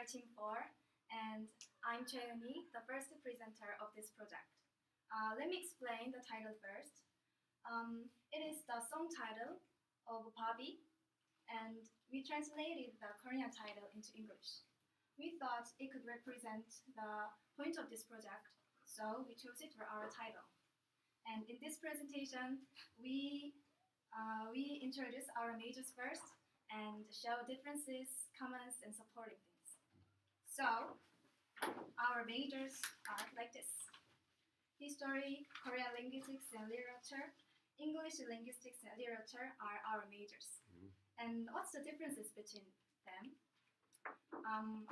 Team 4, and I'm Cheoni, the first presenter of this project. Let me explain the title first. It is the song title of Bobby, and we translated the Korean title into English. We thought it could represent the point of this project, so we chose it for our title. And in this presentation, we introduce our majors first and show differences, comments, and supporting things. So, our majors are like this: History, Korean linguistics and literature, English linguistics and literature are our majors. And what's the differences between them? Um,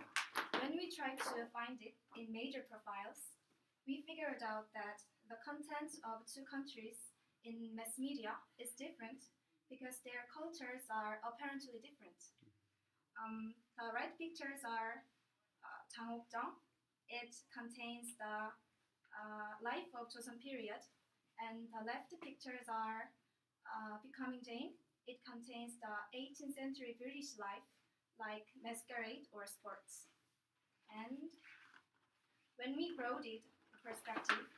when we tried to find it in major profiles, we figured out that the content of two countries in mass media is different because their cultures are apparently different. The right pictures are Jang. It contains the life of Joseon period, and the left pictures are Becoming Jane. It contains the 18th century British life, like masquerade or sports. And when we broadened the perspective,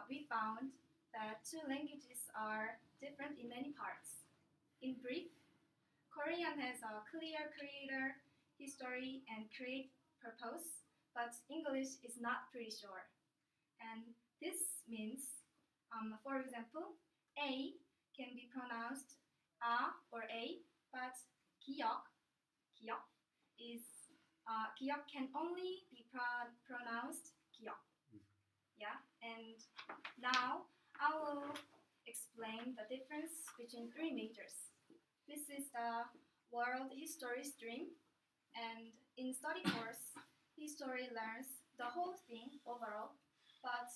we found that two languages are different in many parts. In brief, Korean has a clear creator, history, and create purpose, but English is not pretty sure. And this means, for example, A can be pronounced A or A, but 기억, 기억 기억 can only be pronounced 기억. Yeah, and now I will explain the difference between three majors. This is the World History stream, and in study course, history learns the whole thing overall, but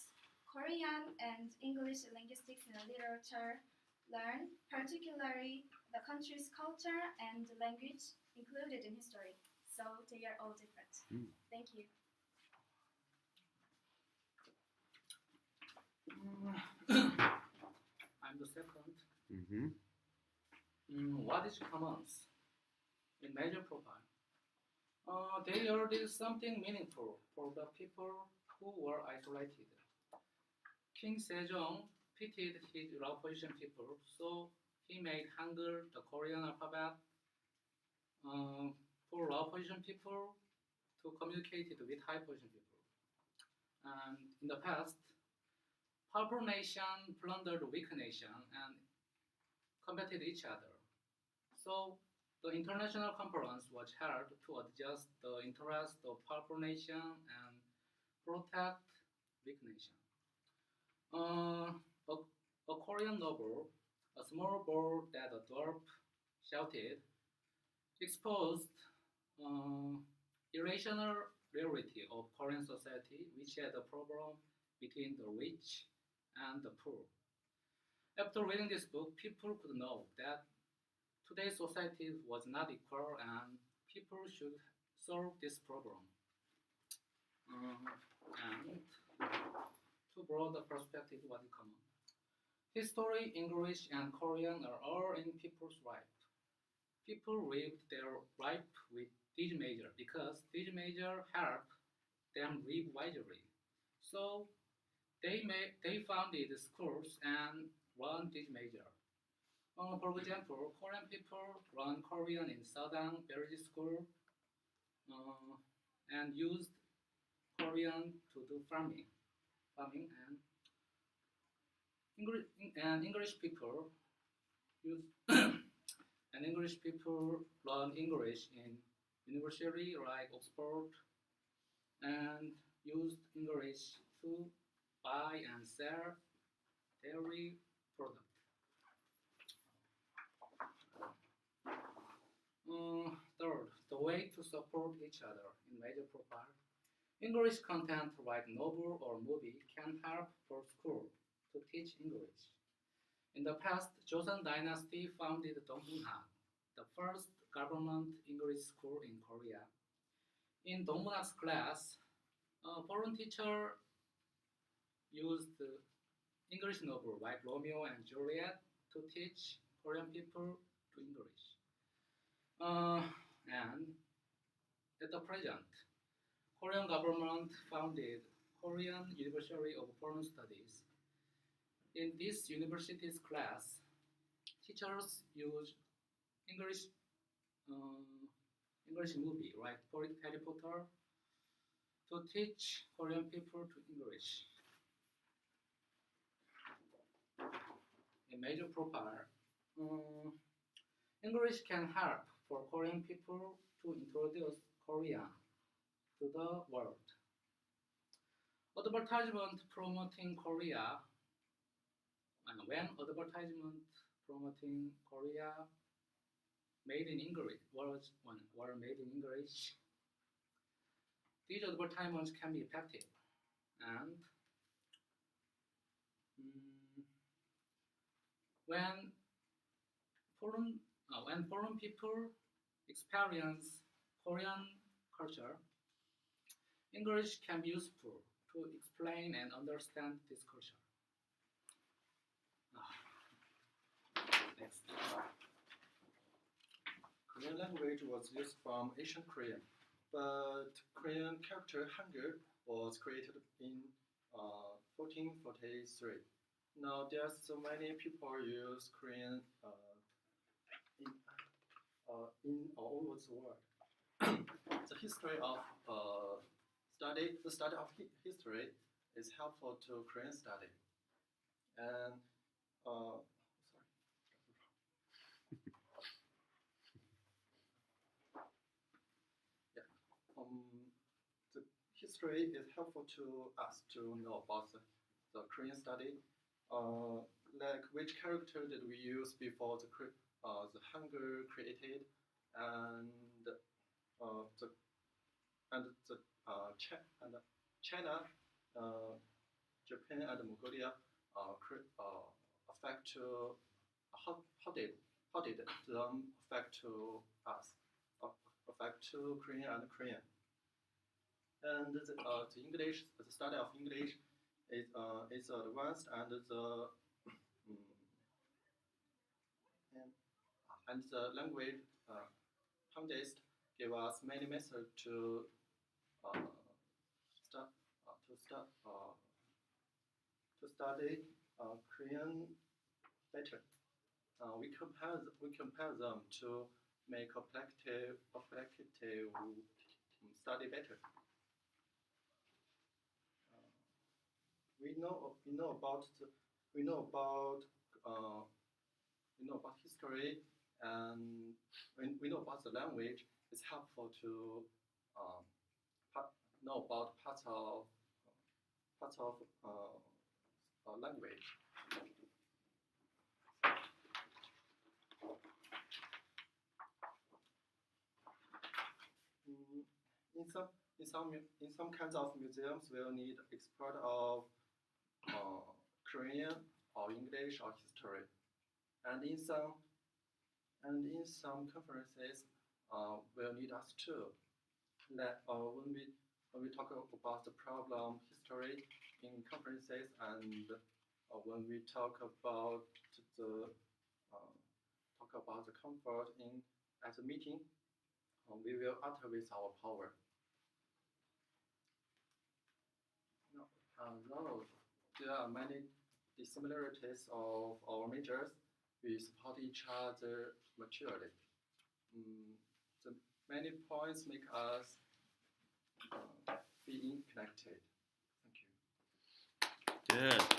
Korean and English linguistics and literature learn particularly the country's culture and language included in history. So they are all different. Thank you. I'm the second. Mm-hmm. What is commons in major profile? They did something meaningful for the people who were isolated. King Sejong pitied his low position people, so he made Hangul the Korean alphabet for low position people to communicate with high position people. And in the past, powerful nation plundered weak nation and combated each other. So the international conference was held to adjust the interest of powerful nation and protect weak nation. Uh, a Korean novel, a small bird that a dwarf shouted, exposed irrational reality of Korean society, which had a problem between the rich and the poor. After reading this book, people could know that today's society was not equal and people should solve this problem. And to broaden the perspective, what is common? History, English, and Korean are all in people's life. People lived their life with these major because these major help them live wisely. So they founded schools and run this major. For example, Korean people run Korean in Southern Village School and used Korean to do farming and English people use and English people learn English in university like Oxford and used English to buy and sell dairy products. Third, the way to support each other in major profile. English content like novel or movie can help for school to teach English. In the past, Joseon Dynasty founded Dongmunhak, the first government English school in Korea. In Dongmunhak's class, a foreign teacher used English novel like Romeo and Juliet to teach Korean people to English. And at the present, Korean government founded Korean University of Foreign Studies. In this university's class, teachers use English English movie, right? Harry Potter, to teach Korean people to English. A major profile. English can help for Korean people to introduce Korea to the world. Advertisement promoting Korea, and when advertisement promoting Korea made in English were made in English, these advertisements can be effective. And when foreign people experience Korean culture, English can be useful to explain and understand this culture. Next. Korean language was used from ancient Korean, but Korean character Hangul was created in 1443. Now there's so many people use Korean in all over the world. The history of the study of history is helpful to Korean study, and the history is helpful to us to know about the Korean study. Like which character did we use before the Hangul created, and China, Japan, and Mongolia affect to how did them affect to us, affect to Korean and Korean. And the English, the study of English is advanced, and the language pundits give us many methods to study Korean better. We compare them to make a practical study better. We know about history, and we know about the language. It's helpful to know about parts of language. In some kinds of museums, we'll need expert of Korean or English or history, and in some conferences, we'll need us too. That when we talk about the problem history in conferences, and when we talk about the comfort at a meeting, we will utter with our power. Though there are many dissimilarities of our majors, we support each other maturely. The many points make us be connected. Thank you. Good.